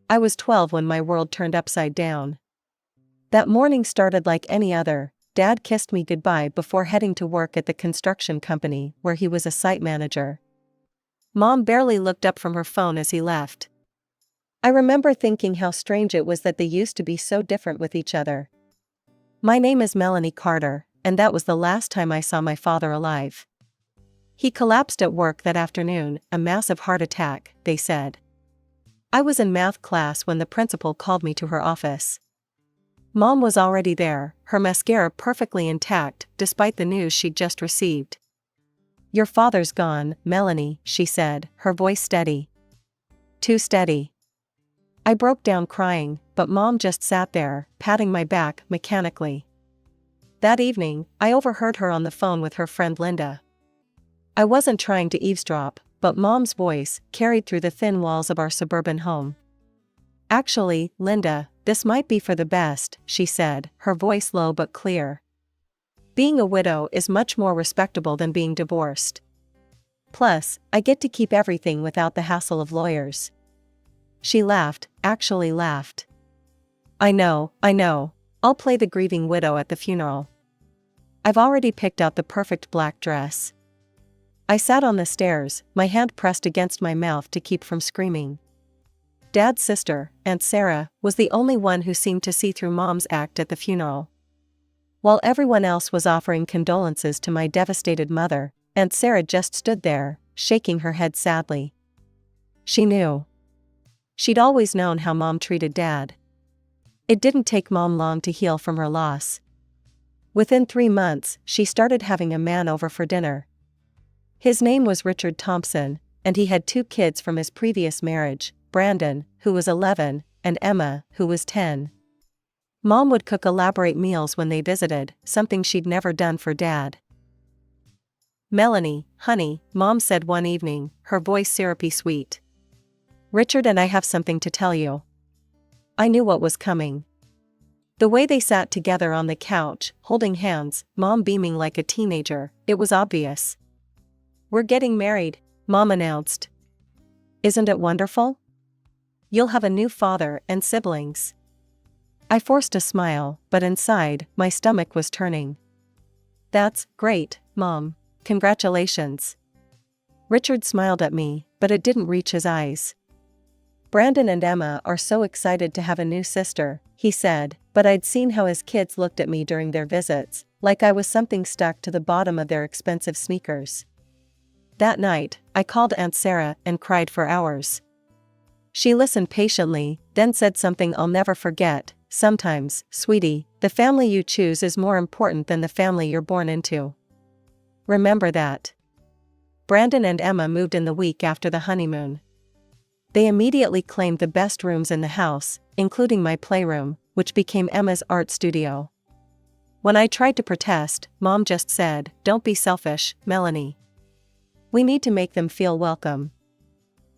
I was 12 when my world turned upside down. That morning started like any other. Dad kissed me goodbye before heading to work at the construction company where he was a site manager. Mom barely looked up from her phone as he left. I remember thinking how strange it was that they used to be so different with each other. My name is Melanie Carter, and that was the last time I saw my father alive. He collapsed at work that afternoon, a massive heart attack, they said. I was in math class when the principal called me to her office. Mom was already there, her mascara perfectly intact despite the news she'd just received. "Your father's gone, Melanie," she said, her voice steady. Too steady. I broke down crying, but Mom just sat there, patting my back mechanically. That evening, I overheard her on the phone with her friend Linda. I wasn't trying to eavesdrop, but Mom's voice carried through the thin walls of our suburban home. "Actually, Linda, this might be for the best," she said, her voice low but clear. "Being a widow is much more respectable than being divorced. Plus, I get to keep everything without the hassle of lawyers." She laughed, actually laughed. I know. I'll play the grieving widow at the funeral. I've already picked out the perfect black dress." I sat on the stairs, my hand pressed against my mouth to keep from screaming. Dad's sister, Aunt Sarah, was the only one who seemed to see through Mom's act at the funeral. While everyone else was offering condolences to my devastated mother, Aunt Sarah just stood there, shaking her head sadly. She knew. She'd always known how Mom treated Dad. It didn't take Mom long to heal from her loss. Within 3 months, she started having a man over for dinner. His name was Richard Thompson, and he had 2 kids from his previous marriage, Brandon, who was 11, and Emma, who was 10. Mom would cook elaborate meals when they visited, something she'd never done for Dad. "Melanie, honey," Mom said one evening, her voice syrupy sweet. "Richard and I have something to tell you." I knew what was coming. The way they sat together on the couch, holding hands, Mom beaming like a teenager, it was obvious. "We're getting married," Mom announced. "Isn't it wonderful? You'll have a new father and siblings." I forced a smile, but inside, my stomach was turning. "That's great, Mom. Congratulations." Richard smiled at me, but it didn't reach his eyes. "Brandon and Emma are so excited to have a new sister," he said, but I'd seen how his kids looked at me during their visits, like I was something stuck to the bottom of their expensive sneakers. That night, I called Aunt Sarah and cried for hours. She listened patiently, then said something I'll never forget. "Sometimes, sweetie, the family you choose is more important than the family you're born into. Remember that." Brandon and Emma moved in the week after the honeymoon. They immediately claimed the best rooms in the house, including my playroom, which became Emma's art studio. When I tried to protest, Mom just said, "Don't be selfish, Melanie. We need to make them feel welcome."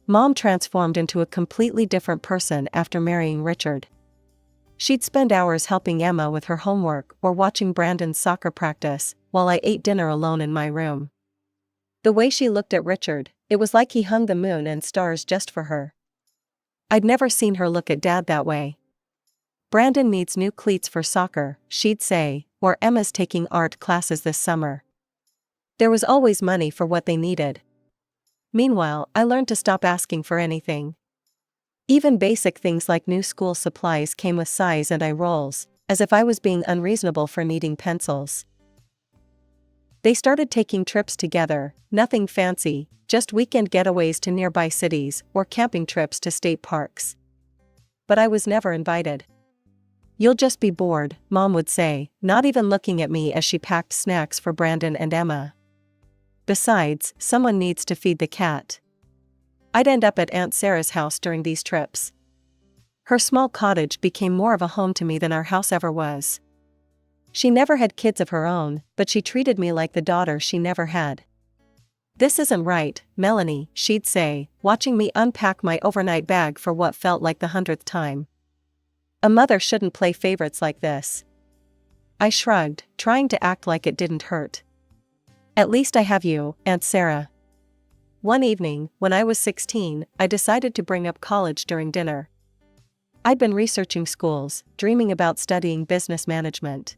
Mom transformed into a completely different person after marrying Richard. She'd spend hours helping Emma with her homework or watching Brandon's soccer practice, while I ate dinner alone in my room. The way she looked at Richard, it was like he hung the moon and stars just for her. I'd never seen her look at Dad that way. "Brandon needs new cleats for soccer," she'd say, or "Emma's taking art classes this summer." There was always money for what they needed. Meanwhile, I learned to stop asking for anything. Even basic things like new school supplies came with size and eye rolls, as if I was being unreasonable for needing pencils. They started taking trips together, nothing fancy, just weekend getaways to nearby cities or camping trips to state parks. But I was never invited. "You'll just be bored," Mom would say, not even looking at me as she packed snacks for Brandon and Emma. "Besides, someone needs to feed the cat." I'd end up at Aunt Sarah's house during these trips. Her small cottage became more of a home to me than our house ever was. She never had kids of her own, but she treated me like the daughter she never had. "This isn't right, Melanie," she'd say, watching me unpack my overnight bag for what felt like the 100th time. "A mother shouldn't play favorites like this." I shrugged, trying to act like it didn't hurt. "At least I have you, Aunt Sarah." One evening, when I was 16, I decided to bring up college during dinner. I'd been researching schools, dreaming about studying business management.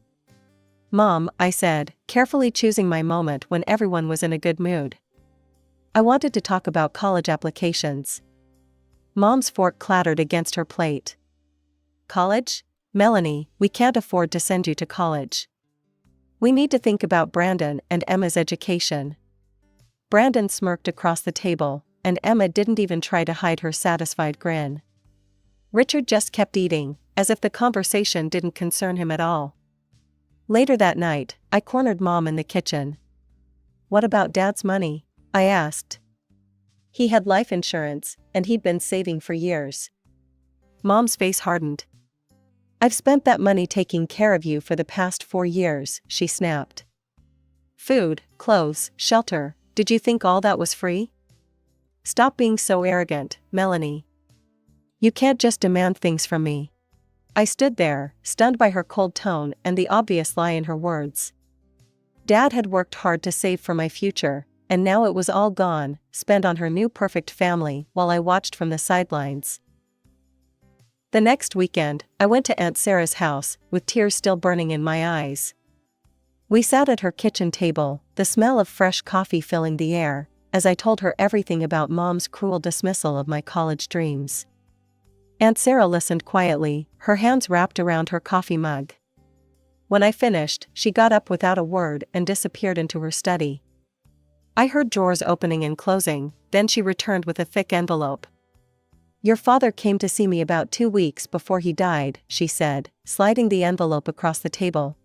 "Mom," I said, carefully choosing my moment when everyone was in a good mood. I wanted to talk about college applications. Mom's fork clattered against her plate. "College? Melanie, we can't afford to send you to college. We need to think about Brandon and Emma's education." Brandon smirked across the table, and Emma didn't even try to hide her satisfied grin. Richard just kept eating, as if the conversation didn't concern him at all. Later that night, I cornered Mom in the kitchen. "What about Dad's money?" I asked. "He had life insurance, and he'd been saving for years." Mom's face hardened. "I've spent that money taking care of you for the past 4 years," she snapped. "Food, clothes, shelter, did you think all that was free? Stop being so arrogant, Melanie. You can't just demand things from me." I stood there, stunned by her cold tone and the obvious lie in her words. Dad had worked hard to save for my future, and now it was all gone, spent on her new perfect family while I watched from the sidelines. The next weekend, I went to Aunt Sarah's house, with tears still burning in my eyes. We sat at her kitchen table, the smell of fresh coffee filling the air, as I told her everything about Mom's cruel dismissal of my college dreams. Aunt Sarah listened quietly, her hands wrapped around her coffee mug. When I finished, she got up without a word and disappeared into her study. I heard drawers opening and closing, then she returned with a thick envelope. "Your father came to see me about 2 weeks before he died," she said, sliding the envelope across the table.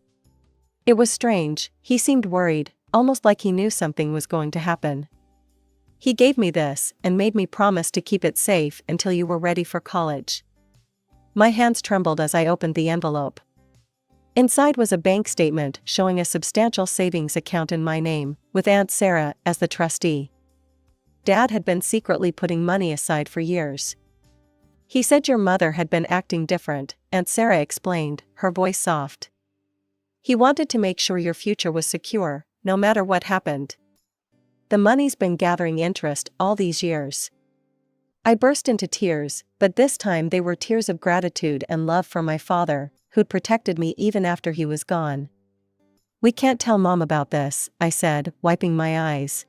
"It was strange, he seemed worried, almost like he knew something was going to happen. He gave me this and made me promise to keep it safe until you were ready for college." My hands trembled as I opened the envelope. Inside was a bank statement showing a substantial savings account in my name, with Aunt Sarah as the trustee. Dad had been secretly putting money aside for years. "He said your mother had been acting different," Aunt Sarah explained, her voice soft. "He wanted to make sure your future was secure, no matter what happened. The money's been gathering interest all these years." I burst into tears, but this time they were tears of gratitude and love for my father, who'd protected me even after he was gone. "We can't tell Mom about this," I said, wiping my eyes.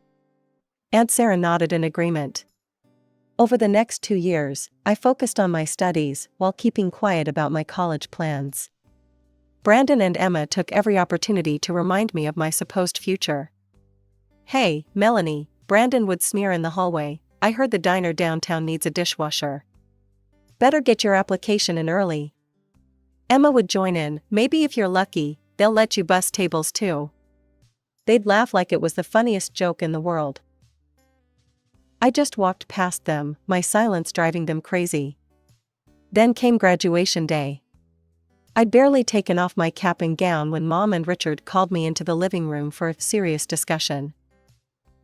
Aunt Sarah nodded in agreement. Over the next 2 years, I focused on my studies while keeping quiet about my college plans. Brandon and Emma took every opportunity to remind me of my supposed future. "Hey, Melanie," Brandon would sneer in the hallway, "I heard the diner downtown needs a dishwasher. Better get your application in early." Emma would join in, "Maybe if you're lucky, they'll let you bus tables too." They'd laugh like it was the funniest joke in the world. I just walked past them, my silence driving them crazy. Then came graduation day. I'd barely taken off my cap and gown when Mom and Richard called me into the living room for a serious discussion.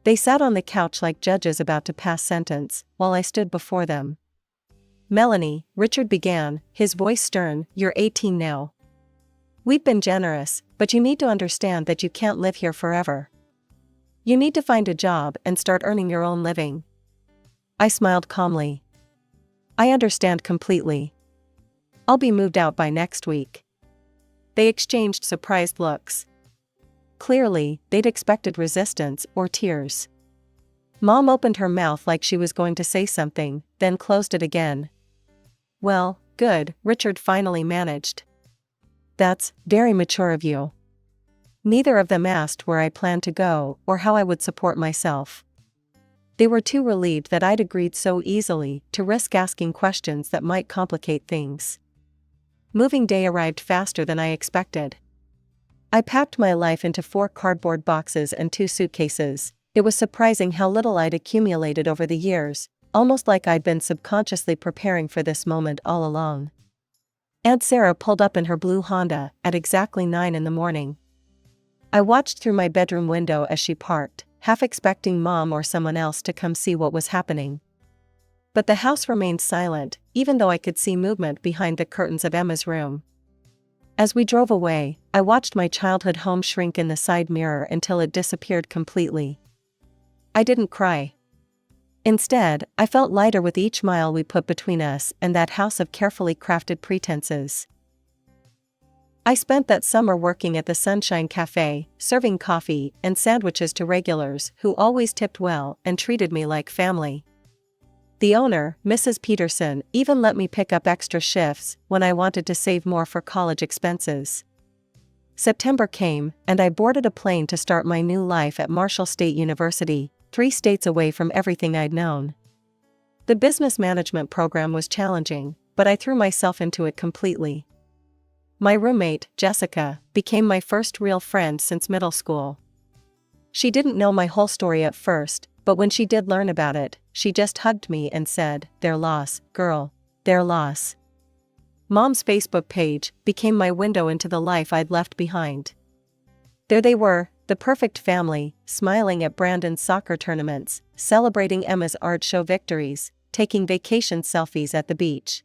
They sat on the couch like judges about to pass sentence, while I stood before them. "Melanie," Richard began, his voice stern, "you're 18 now. We've been generous, but you need to understand that you can't live here forever. You need to find a job and start earning your own living." I smiled calmly. "I understand completely. I'll be moved out by next week." They exchanged surprised looks. Clearly, they'd expected resistance or tears. Mom opened her mouth like she was going to say something, then closed it again. "Well, good," Richard finally managed. "That's very mature of you." Neither of them asked where I planned to go or how I would support myself. They were too relieved that I'd agreed so easily to risk asking questions that might complicate things. Moving day arrived faster than I expected. I packed my life into 4 cardboard boxes and 2 suitcases. It was surprising how little I'd accumulated over the years, almost like I'd been subconsciously preparing for this moment all along. Aunt Sarah pulled up in her blue Honda at exactly 9 in the morning. I watched through my bedroom window as she parked, half expecting Mom or someone else to come see what was happening. But the house remained silent, even though I could see movement behind the curtains of Emma's room. As we drove away, I watched my childhood home shrink in the side mirror until it disappeared completely. I didn't cry. Instead, I felt lighter with each mile we put between us and that house of carefully crafted pretenses. I spent that summer working at the Sunshine Cafe, serving coffee and sandwiches to regulars who always tipped well and treated me like family. The owner, Mrs. Peterson, even let me pick up extra shifts when I wanted to save more for college expenses. September came, and I boarded a plane to start my new life at Marshall State University, 3 states away from everything I'd known. The business management program was challenging, but I threw myself into it completely. My roommate, Jessica, became my first real friend since middle school. She didn't know my whole story at first, but when she did learn about it, she just hugged me and said, "Their loss, girl, their loss." Mom's Facebook page became my window into the life I'd left behind. There they were, the perfect family, smiling at Brandon's soccer tournaments, celebrating Emma's art show victories, taking vacation selfies at the beach.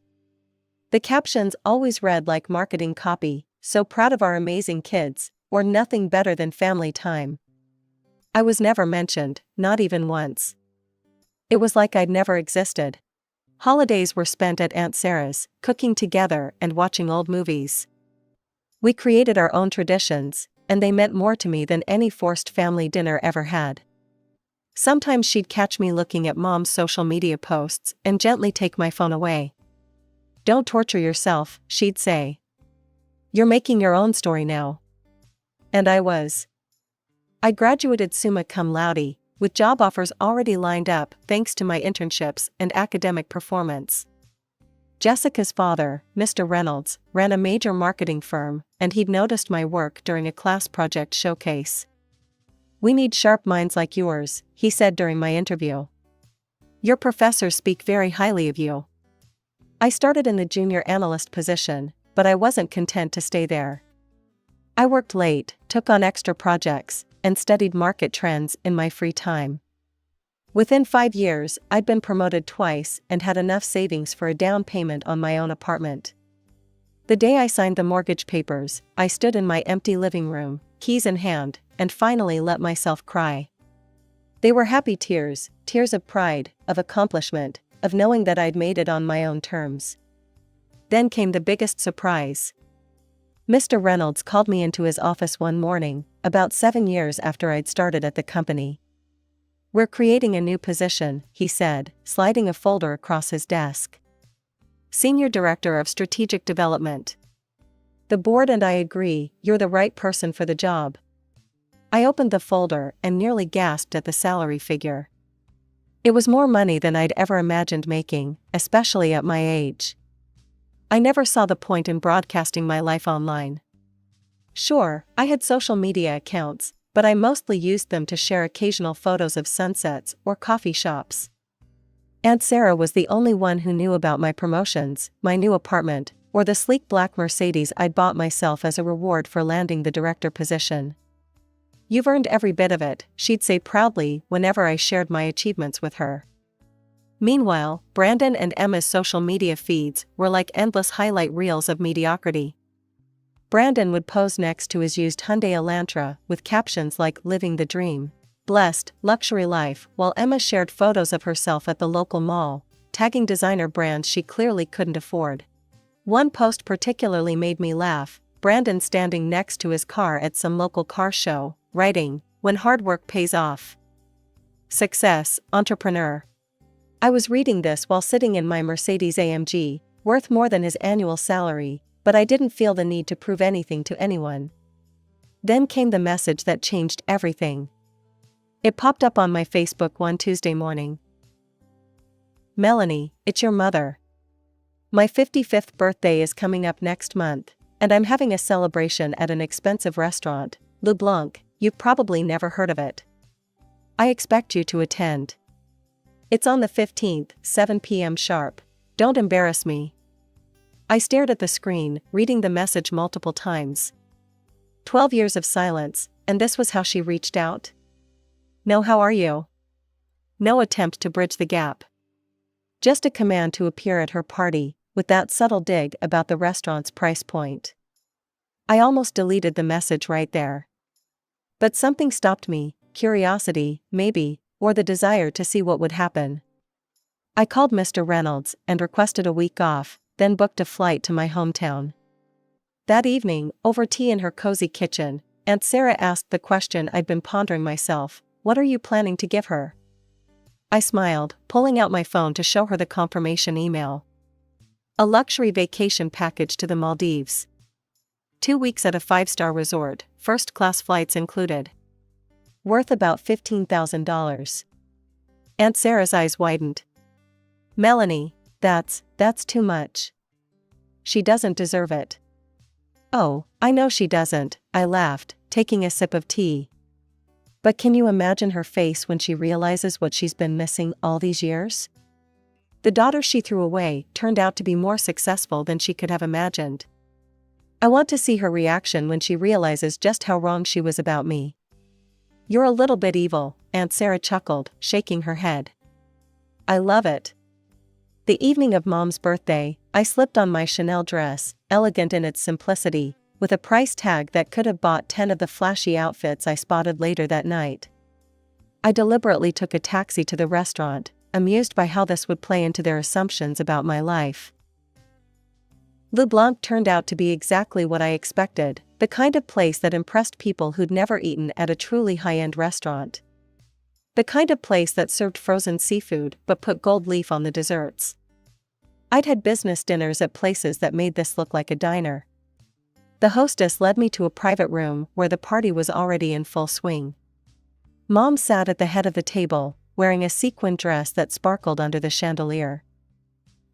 The captions always read like marketing copy, "So proud of our amazing kids," or "Nothing better than family time." I was never mentioned, not even once. It was like I'd never existed. Holidays were spent at Aunt Sarah's, cooking together and watching old movies. We created our own traditions, and they meant more to me than any forced family dinner ever had. Sometimes she'd catch me looking at Mom's social media posts and gently take my phone away. "Don't torture yourself," she'd say. "You're making your own story now." And I was. I graduated summa cum laude, with job offers already lined up thanks to my internships and academic performance. Jessica's father, Mr. Reynolds, ran a major marketing firm, and he'd noticed my work during a class project showcase. "We need sharp minds like yours," he said during my interview. "Your professors speak very highly of you." I started in the junior analyst position, but I wasn't content to stay there. I worked late, took on extra projects, and studied market trends in my free time. Within 5 years, I'd been promoted twice and had enough savings for a down payment on my own apartment. The day I signed the mortgage papers, I stood in my empty living room, keys in hand, and finally let myself cry. They were happy tears, tears of pride, of accomplishment, of knowing that I'd made it on my own terms. Then came the biggest surprise. Mr. Reynolds called me into his office one morning, about 7 years after I'd started at the company. "We're creating a new position," he said, sliding a folder across his desk. "Senior Director of Strategic Development. The board and I agree you're the right person for the job." I opened the folder and nearly gasped at the salary figure. It was more money than I'd ever imagined making, especially at my age. I never saw the point in broadcasting my life online. Sure, I had social media accounts, but I mostly used them to share occasional photos of sunsets or coffee shops. Aunt Sarah was the only one who knew about my promotions, my new apartment, or the sleek black Mercedes I'd bought myself as a reward for landing the director position. "You've earned every bit of it," she'd say proudly whenever I shared my achievements with her. Meanwhile, Brandon and Emma's social media feeds were like endless highlight reels of mediocrity. Brandon would pose next to his used Hyundai Elantra with captions like "Living the Dream," "Blessed," "Luxury Life," while Emma shared photos of herself at the local mall, tagging designer brands she clearly couldn't afford. One post particularly made me laugh, Brandon standing next to his car at some local car show, writing, "When hard work pays off. Success, entrepreneur." I was reading this while sitting in my Mercedes AMG, worth more than his annual salary, but I didn't feel the need to prove anything to anyone. Then came the message that changed everything. It popped up on my Facebook one Tuesday morning. "Melanie, it's your mother. My 55th birthday is coming up next month, and I'm having a celebration at an expensive restaurant, Le Blanc. You've probably never heard of it. I expect you to attend. It's on the 15th, 7 p.m. sharp. Don't embarrass me." I stared at the screen, reading the message multiple times. 12 years of silence, and this was how she reached out? "No, how are you?" No attempt to bridge the gap. Just a command to appear at her party, with that subtle dig about the restaurant's price point. I almost deleted the message right there. But something stopped me, curiosity, maybe, or the desire to see what would happen. I called Mr. Reynolds and requested a week off, then booked a flight to my hometown. That evening, over tea in her cozy kitchen, Aunt Sarah asked the question I'd been pondering myself: "What are you planning to give her?" I smiled, pulling out my phone to show her the confirmation email. A luxury vacation package to the Maldives. 2 weeks at a 5-star resort, first-class flights included. Worth about $15,000. Aunt Sarah's eyes widened. "Melanie, that's too much. She doesn't deserve it." "Oh, I know she doesn't," I laughed, taking a sip of tea. "But can you imagine her face when she realizes what she's been missing all these years?" The daughter she threw away turned out to be more successful than she could have imagined. I want to see her reaction when she realizes just how wrong she was about me. "You're a little bit evil," Aunt Sarah chuckled, shaking her head. "I love it." The evening of Mom's birthday, I slipped on my Chanel dress, elegant in its simplicity, with a price tag that could have bought 10 of the flashy outfits I spotted later that night. I deliberately took a taxi to the restaurant, amused by how this would play into their assumptions about my life. Le Blanc turned out to be exactly what I expected, the kind of place that impressed people who'd never eaten at a truly high-end restaurant. The kind of place that served frozen seafood but put gold leaf on the desserts. I'd had business dinners at places that made this look like a diner. The hostess led me to a private room where the party was already in full swing. Mom sat at the head of the table, wearing a sequin dress that sparkled under the chandelier.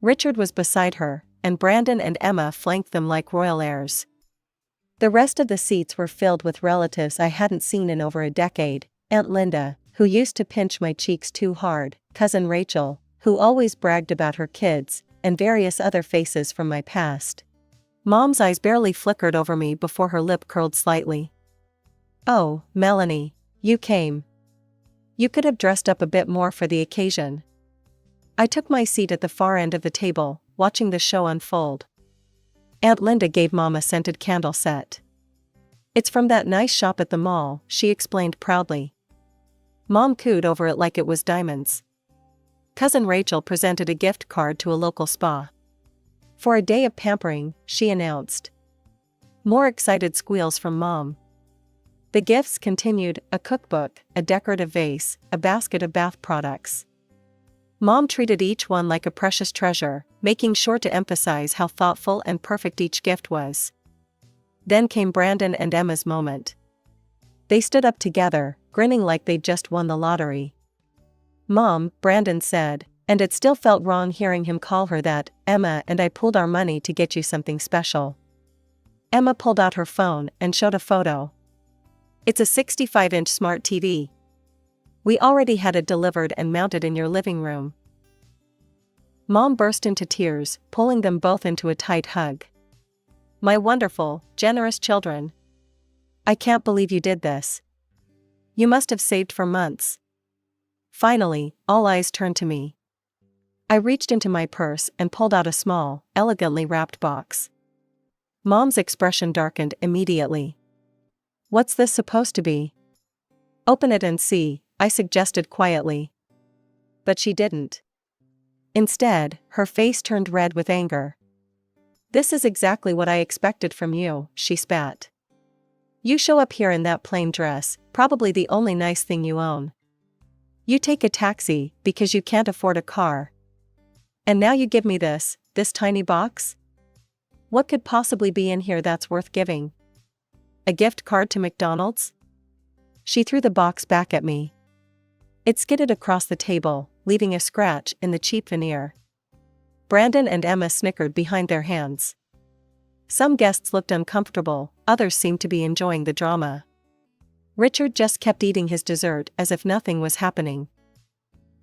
Richard was beside her, and Brandon and Emma flanked them like royal heirs. The rest of the seats were filled with relatives I hadn't seen in over a decade: Aunt Linda, who used to pinch my cheeks too hard, Cousin Rachel, who always bragged about her kids, and various other faces from my past. Mom's eyes barely flickered over me before her lip curled slightly. "Oh, Melanie, you came. You could have dressed up a bit more for the occasion." I took my seat at the far end of the table, watching the show unfold. Aunt Linda gave Mom a scented candle set. "It's from that nice shop at the mall," she explained proudly. Mom cooed over it like it was diamonds. Cousin Rachel presented a gift card to a local spa. "For a day of pampering," she announced. More excited squeals from Mom. The gifts continued: a cookbook, a decorative vase, a basket of bath products. Mom treated each one like a precious treasure, making sure to emphasize how thoughtful and perfect each gift was. Then came Brandon and Emma's moment. They stood up together, grinning like they'd just won the lottery. "Mom," Brandon said, and it still felt wrong hearing him call her that, "Emma and I pooled our money to get you something special." Emma pulled out her phone and showed a photo. "It's a 65-inch smart TV. We already had it delivered and mounted in your living room." Mom burst into tears, pulling them both into a tight hug. "My wonderful, generous children. I can't believe you did this. You must have saved for months." Finally, all eyes turned to me. I reached into my purse and pulled out a small, elegantly wrapped box. Mom's expression darkened immediately. "What's this supposed to be?" "Open it and see," I suggested quietly. But she didn't. Instead, her face turned red with anger. "This is exactly what I expected from you," she spat. "You show up here in that plain dress, probably the only nice thing you own. You take a taxi because you can't afford a car. And now you give me this tiny box? What could possibly be in here that's worth giving? A gift card to McDonald's?" She threw the box back at me. It skidded across the table, leaving a scratch in the cheap veneer. Brandon and Emma snickered behind their hands. Some guests looked uncomfortable, others seemed to be enjoying the drama. Richard just kept eating his dessert as if nothing was happening.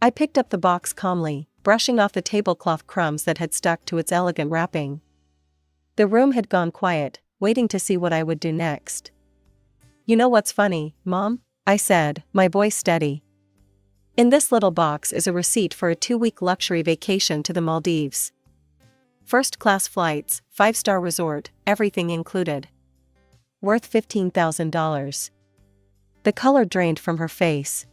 I picked up the box calmly, brushing off the tablecloth crumbs that had stuck to its elegant wrapping. The room had gone quiet, waiting to see what I would do next. "You know what's funny, Mom?" I said, my voice steady. "In this little box is a receipt for a 2-week luxury vacation to the Maldives. First-class flights, 5-star resort, everything included. Worth $15,000. The color drained from her face.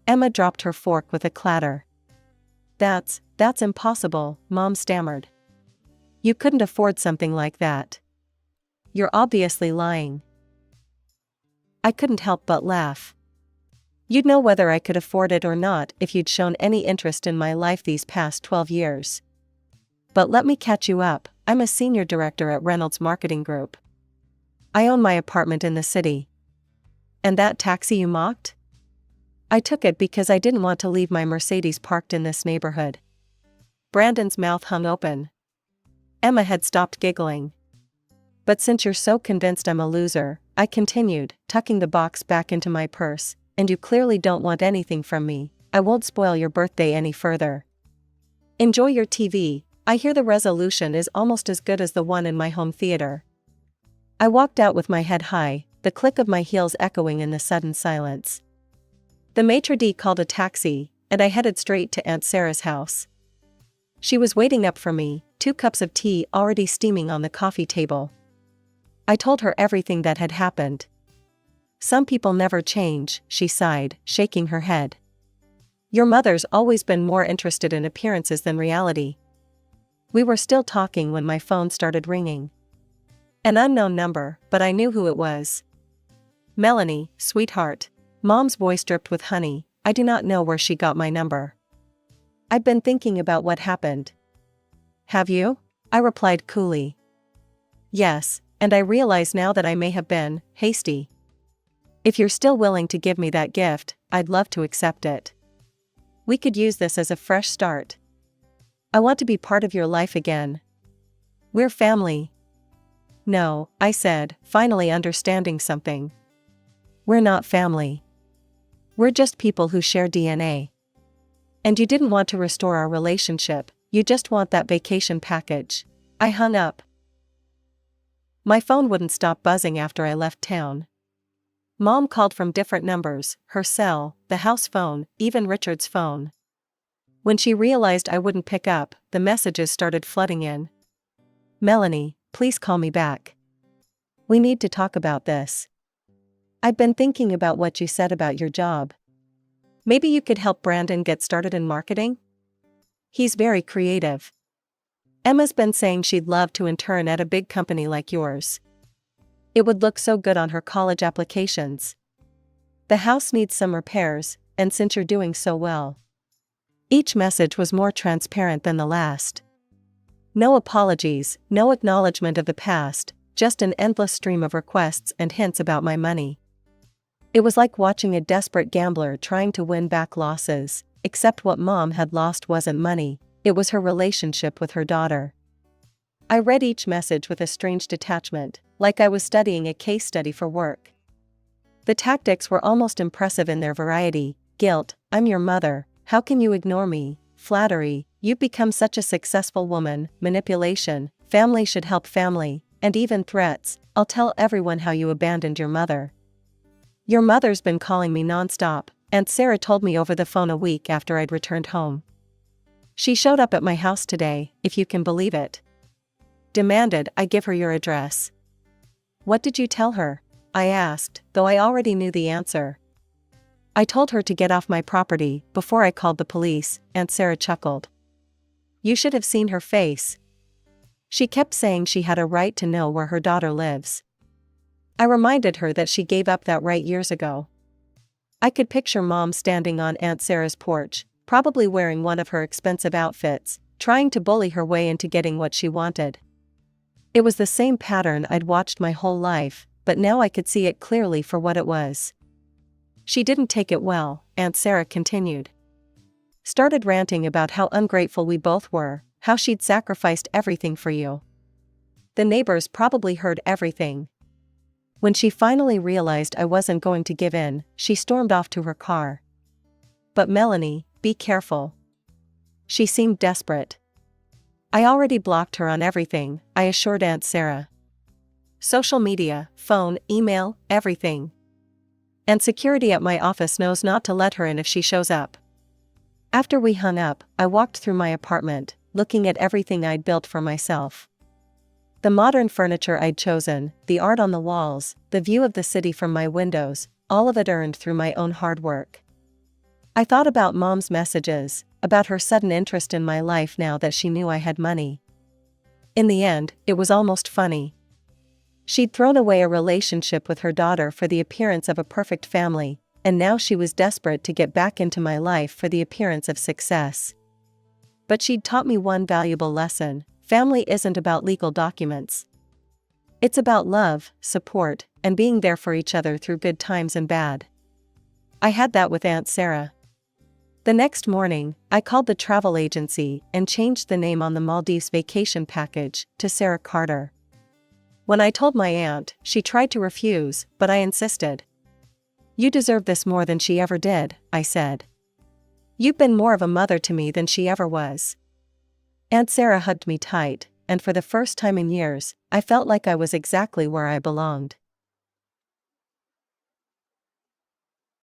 Emma dropped her fork with a clatter. That's impossible, Mom stammered. You couldn't afford something like that. You're obviously lying. I couldn't help but laugh. You'd know whether I could afford it or not if you'd shown any interest in my life these past 12 years. But let me catch you up, I'm a senior director at Reynolds Marketing Group. I own my apartment in the city. And that taxi you mocked? I took it because I didn't want to leave my Mercedes parked in this neighborhood. Brandon's mouth hung open. Emma had stopped giggling. But since you're so convinced I'm a loser, I continued, tucking the box back into my purse, and you clearly don't want anything from me, I won't spoil your birthday any further. Enjoy your TV, I hear the resolution is almost as good as the one in my home theater. I walked out with my head high, the click of my heels echoing in the sudden silence. The maitre d' called a taxi, and I headed straight to Aunt Sarah's house. She was waiting up for me, 2 cups of tea already steaming on the coffee table. I told her everything that had happened. Some people never change, she sighed, shaking her head. Your mother's always been more interested in appearances than reality. We were still talking when my phone started ringing. An unknown number, but I knew who it was. Melanie, sweetheart. Mom's voice dripped with honey, I do not know where she got my number. I've been thinking about what happened. Have you? I replied coolly. Yes, and I realize now that I may have been hasty. If you're still willing to give me that gift, I'd love to accept it. We could use this as a fresh start. I want to be part of your life again. We're family. No, I said, finally understanding something. We're not family. We're just people who share DNA. And you didn't want to restore our relationship, you just want that vacation package. I hung up. My phone wouldn't stop buzzing after I left town. Mom called from different numbers, her cell, the house phone, even Richard's phone. When she realized I wouldn't pick up, the messages started flooding in. Melanie, please call me back. We need to talk about this. I've been thinking about what you said about your job. Maybe you could help Brandon get started in marketing? He's very creative. Emma's been saying she'd love to intern at a big company like yours. It would look so good on her college applications. The house needs some repairs, and since you're doing so well. Each message was more transparent than the last. No apologies, no acknowledgement of the past, just an endless stream of requests and hints about my money. It was like watching a desperate gambler trying to win back losses, except what Mom had lost wasn't money, it was her relationship with her daughter. I read each message with a strange detachment, like I was studying a case study for work. The tactics were almost impressive in their variety: guilt, I'm your mother, how can you ignore me? Flattery, you've become such a successful woman, manipulation, family should help family, and even threats, I'll tell everyone how you abandoned your mother. Your mother's been calling me nonstop, Aunt Sarah told me over the phone a week after I'd returned home. She showed up at my house today, if you can believe it. Demanded I give her your address. What did you tell her? I asked, though I already knew the answer. I told her to get off my property before I called the police, Aunt Sarah chuckled. You should have seen her face. She kept saying she had a right to know where her daughter lives. I reminded her that she gave up that right years ago. I could picture Mom standing on Aunt Sarah's porch, probably wearing one of her expensive outfits, trying to bully her way into getting what she wanted. It was the same pattern I'd watched my whole life, but now I could see it clearly for what it was. She didn't take it well, Aunt Sarah continued. Started ranting about how ungrateful we both were, how she'd sacrificed everything for you. The neighbors probably heard everything. When she finally realized I wasn't going to give in, she stormed off to her car. But Melanie, be careful. She seemed desperate. I already blocked her on everything, I assured Aunt Sarah. Social media, phone, email, everything. And security at my office knows not to let her in if she shows up. After we hung up, I walked through my apartment, looking at everything I'd built for myself. The modern furniture I'd chosen, the art on the walls, the view of the city from my windows, all of it earned through my own hard work. I thought about Mom's messages, about her sudden interest in my life now that she knew I had money. In the end, it was almost funny. She'd thrown away a relationship with her daughter for the appearance of a perfect family, and now she was desperate to get back into my life for the appearance of success. But she'd taught me one valuable lesson: family isn't about legal documents. It's about love, support, and being there for each other through good times and bad. I had that with Aunt Sarah. The next morning, I called the travel agency and changed the name on the Maldives vacation package to Sarah Carter. When I told my aunt, she tried to refuse, but I insisted. "You deserve this more than she ever did," I said. "You've been more of a mother to me than she ever was." Aunt Sarah hugged me tight, and for the first time in years, I felt like I was exactly where I belonged.